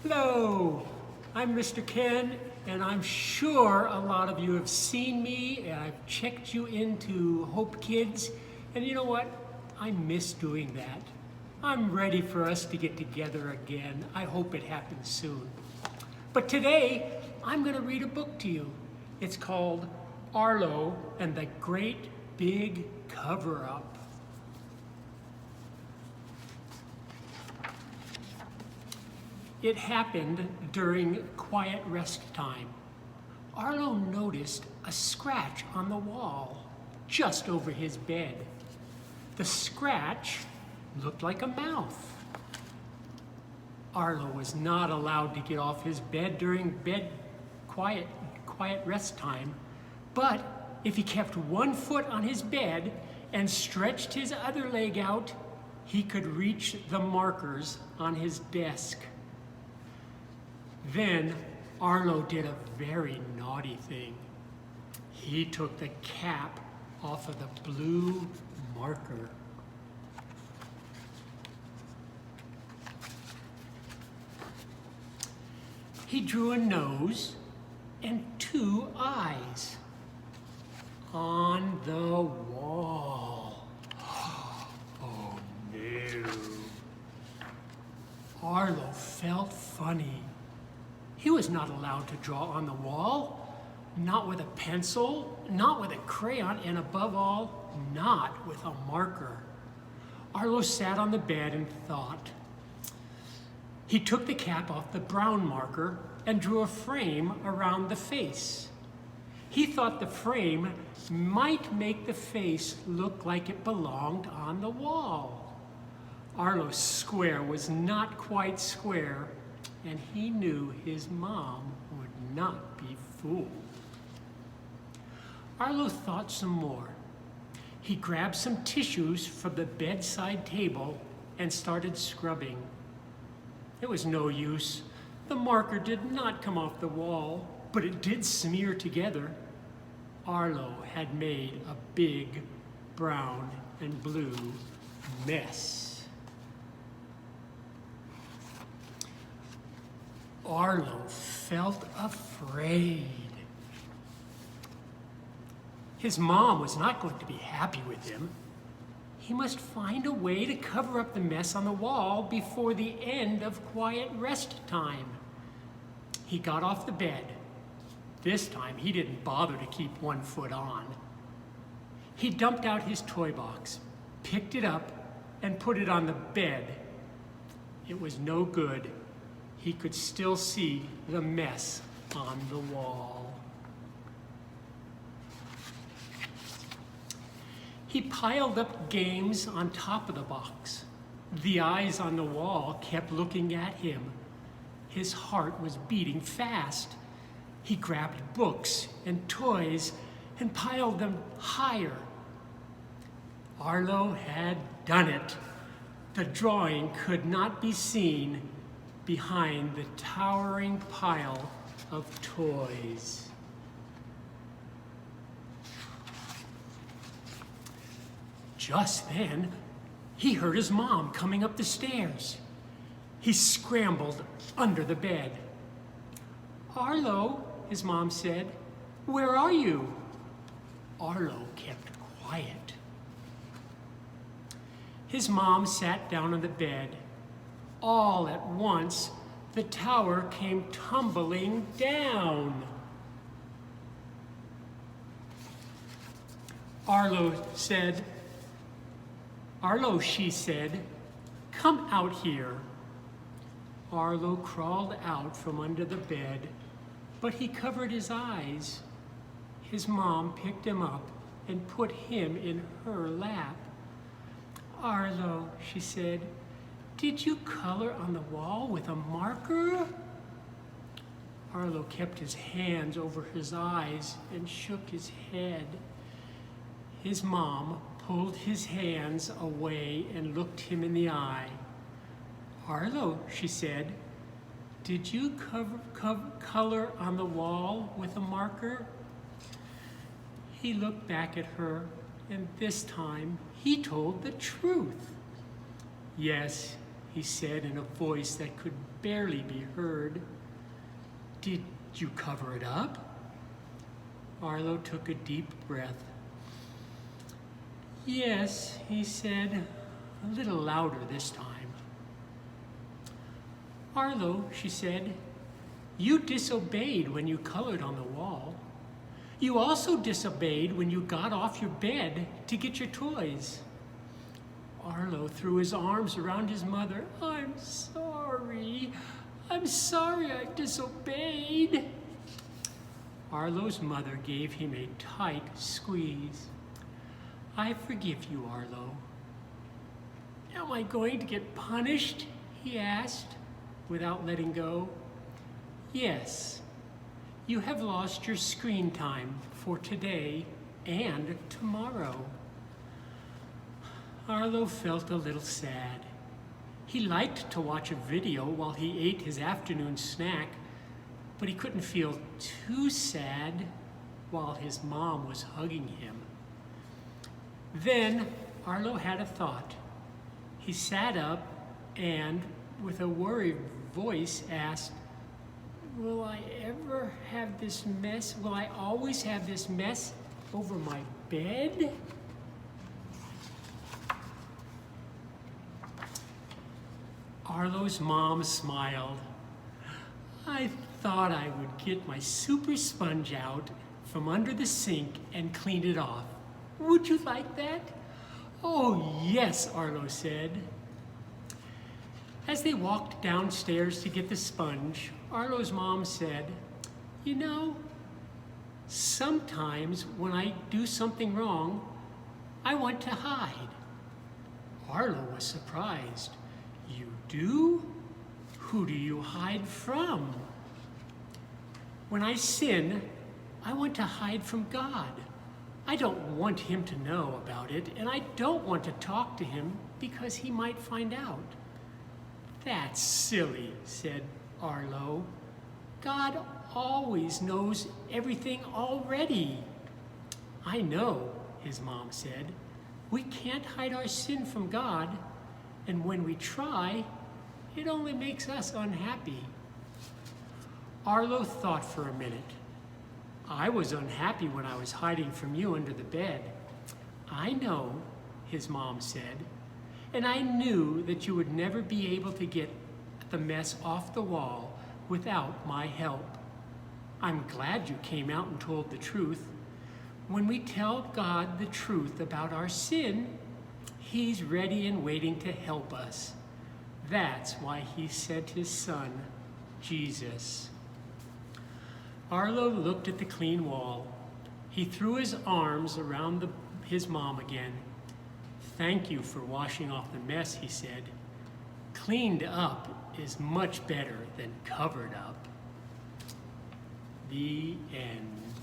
Hello, I'm Mr. Ken, and I'm sure a lot of you have seen me, and I've checked you into Hope Kids, and you know what? I miss doing that. I'm ready for us to get together again. I hope it happens soon. But today, I'm going to read a book to you. It's called Arlo and the Great Big Cover-Up. It happened during quiet rest time. Arlo noticed a scratch on the wall just over his bed. The scratch looked like a mouth. Arlo was not allowed to get off his bed during quiet rest time, but if he kept one foot on his bed and stretched his other leg out, he could reach the markers on his desk. Then Arlo did a very naughty thing. He took the cap off of the blue marker. He drew a nose and two eyes on the wall. Oh no. Arlo felt funny. He was not allowed to draw on the wall, not with a pencil, not with a crayon, and above all, not with a marker. Arlo sat on the bed and thought. He took the cap off the brown marker and drew a frame around the face. He thought the frame might make the face look like it belonged on the wall. Arlo's square was not quite square, and he knew his mom would not be fooled. Arlo thought some more. He grabbed some tissues from the bedside table and started scrubbing. It was no use. The marker did not come off the wall, but it did smear together. Arlo had made a big brown and blue mess. Arlo felt afraid. His mom was not going to be happy with him. He must find a way to cover up the mess on the wall before the end of quiet rest time. He got off the bed. This time he didn't bother to keep one foot on. He dumped out his toy box, picked it up, and put it on the bed. It was no good. He could still see the mess on the wall. He piled up games on top of the box. The eyes on the wall kept looking at him. His heart was beating fast. He grabbed books and toys and piled them higher. Arlo had done it. The drawing could not be seen behind the towering pile of toys. Just then, he heard his mom coming up the stairs. He scrambled under the bed. "Arlo," his mom said, "where are you?" Arlo kept quiet. His mom sat down on the bed. All at once, the tower came tumbling down. Arlo, she said, "come out here." Arlo crawled out from under the bed, but he covered his eyes. His mom picked him up and put him in her lap. "Arlo," she said, "did you color on the wall with a marker?" Arlo kept his hands over his eyes and shook his head. His mom pulled his hands away and looked him in the eye. "Arlo," she said, "did you color on the wall with a marker?" He looked back at her, and this time he told the truth. Yes, he said in a voice that could barely be heard. "Did you cover it up?" Arlo took a deep breath. "Yes," he said, a little louder this time. "Arlo," she said, "you disobeyed when you colored on the wall. You also disobeyed when you got off your bed to get your toys." Arlo threw his arms around his mother. I'm sorry I disobeyed." Arlo's mother gave him a tight squeeze. "I forgive you, Arlo." "Am I going to get punished?" he asked, without letting go. "Yes. You have lost your screen time for today and tomorrow." Arlo felt a little sad. He liked to watch a video while he ate his afternoon snack, but he couldn't feel too sad while his mom was hugging him. Then Arlo had a thought. He sat up and, with a worried voice, asked, "Will I ever have this mess? Will I always have this mess over my bed?" Arlo's mom smiled. "I thought I would get my super sponge out from under the sink and clean it off. Would you like that?" "Oh, yes," Arlo said. As they walked downstairs to get the sponge, Arlo's mom said, "You know, sometimes when I do something wrong, I want to hide." Arlo was surprised. "You do? Who do you hide from?" "When I sin, I want to hide from God. I don't want him to know about it, and I don't want to talk to him because he might find out." "That's silly," said Arlo. "God always knows everything already." "I know," his mom said. "We can't hide our sin from God, and when we try, it only makes us unhappy." Arlo thought for a minute. "I was unhappy when I was hiding from you under the bed." "I know," his mom said, "and I knew that you would never be able to get the mess off the wall without my help. I'm glad you came out and told the truth. When we tell God the truth about our sin, he's ready and waiting to help us. That's why he sent his son, Jesus." Arlo looked at the clean wall. He threw his arms around his mom again. "Thank you for washing off the mess," he said. "Cleaned up is much better than covered up." The end.